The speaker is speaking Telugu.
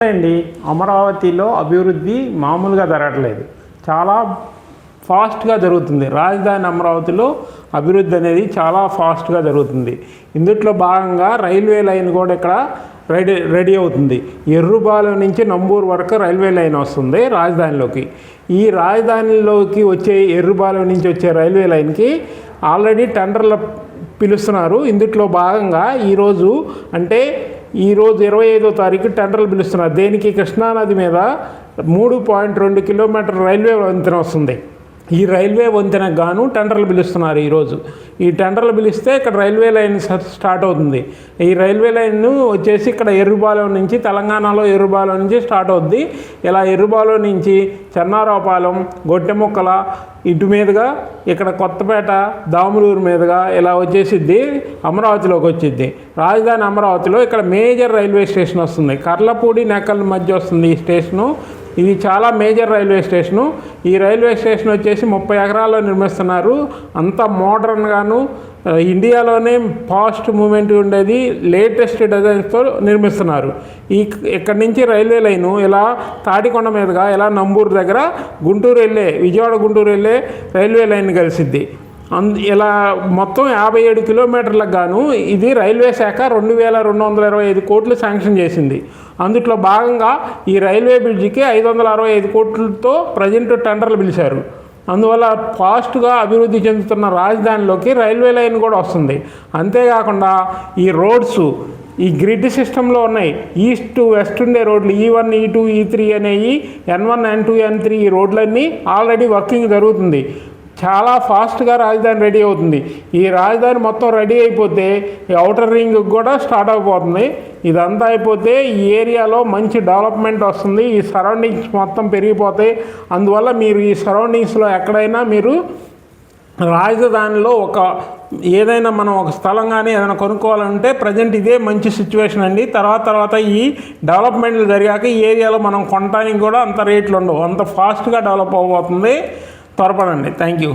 అండి అమరావతిలో అభివృద్ధి మామూలుగా జరగట్లేదు, చాలా ఫాస్ట్గా జరుగుతుంది. రాజధాని అమరావతిలో అభివృద్ధి అనేది చాలా ఫాస్ట్గా జరుగుతుంది. ఇందులో భాగంగా రైల్వే లైన్ కూడా ఇక్కడ రెడీ అవుతుంది. ఎర్రుబాలెం నుంచి నంబూరు వరకు రైల్వే లైన్ వస్తుంది రాజధానిలోకి. ఈ రాజధానిలోకి వచ్చే ఎర్రుబాలెం నుంచి వచ్చే రైల్వే లైన్కి ఆల్రెడీ టెండర్లు పిలుస్తున్నారు. ఇందులో భాగంగా ఈరోజు అంటే ఈరోజు 25వ తారీఖు టెండర్లు పిలుస్తున్నారు. దేనికి? కృష్ణానది మీద 3.2 కిలోమీటర్ రైల్వే వంతెన వస్తుంది. ఈ రైల్వే వంతెనకు గాను టెండర్లు పిలుస్తున్నారు ఈరోజు. ఈ టెండర్లు పిలిస్తే ఇక్కడ రైల్వే లైన్ స్టార్ట్ అవుతుంది. ఈ రైల్వే లైన్ వచ్చేసి ఇక్కడ ఎర్రుబాలెం నుంచి, తెలంగాణలో ఎర్రుబాలెం నుంచి స్టార్ట్ అవుద్ది. ఇలా ఎర్రుబాలెం నుంచి చెన్నారావుపాలెం, గొట్టెముక్కల ఇటు మీదుగా ఇక్కడ కొత్తపేట, దాములూరు మీదుగా ఇలా వచ్చేసిద్ది, అమరావతిలోకి వచ్చిద్ది. రాజధాని అమరావతిలో ఇక్కడ మేజర్ రైల్వే స్టేషన్ వస్తుంది. కర్లపూడి, నెక్కల్ మధ్య వస్తుంది ఈ స్టేషను. ఇది చాలా మేజర్ రైల్వే స్టేషను. ఈ రైల్వే స్టేషన్ వచ్చేసి 30 ఎకరాల్లో నిర్మిస్తున్నారు. అంత మోడర్న్గాను, ఇండియాలోనే ఫాస్ట్ మూమెంట్ ఉండేది, లేటెస్ట్ డిజైన్స్తో నిర్మిస్తున్నారు. ఇక్కడి నుంచి రైల్వే లైను ఇలా తాటికొండ మీదుగా ఇలా నంబూరు దగ్గర గుంటూరు వెళ్ళే, విజయవాడ గుంటూరు వెళ్ళే రైల్వే లైన్ కలిసిద్ది. ఇలా మొత్తం 57 కిలోమీటర్లకు గాను ఇది రైల్వే శాఖ 2225 కోట్లు శాంక్షన్ చేసింది. అందుట్లో భాగంగా ఈ రైల్వే బ్రిడ్జికి 565 కోట్లతో ప్రజెంట్ టెండర్లు పిలిచారు. అందువల్ల ఫాస్ట్గా అభివృద్ధి చెందుతున్న రాజధానిలోకి రైల్వే లైన్ కూడా వస్తుంది. అంతేకాకుండా ఈ రోడ్స్ ఈ గ్రిడ్ సిస్టంలో ఉన్నాయి. ఈస్ట్ టు వెస్ట్ ఉండే రోడ్లు E1, E2, E3 అనేవి N1, N2, N3 ఈ రోడ్లన్నీ ఆల్రెడీ వర్కింగ్ జరుగుతుంది. చాలా ఫాస్ట్గా రాజధాని రెడీ అవుతుంది. ఈ రాజధాని మొత్తం రెడీ అయిపోతే ఈ ఔటర్ రింగ్ కూడా స్టార్ట్ అయిపోతుంది. ఇదంతా అయిపోతే ఈ ఏరియాలో మంచి డెవలప్మెంట్ వస్తుంది. ఈ సరౌండింగ్స్ మొత్తం పెరిగిపోతాయి. అందువల్ల మీరు ఈ సరౌండింగ్స్లో ఎక్కడైనా మీరు రాజధానిలో ఏదైనా మనం ఒక స్థలం కానీ ఏదైనా కొనుక్కోవాలంటే ప్రజెంట్ ఇదే మంచి సిచ్యువేషన్ అండి. తర్వాత ఈ డెవలప్మెంట్లు జరిగాక ఈ ఏరియాలో మనం కొనడానికి కూడా అంత రేట్లు ఉండవు, అంత ఫాస్ట్గా డెవలప్ అవబోతుంది. త్వరపడండి. Thank you.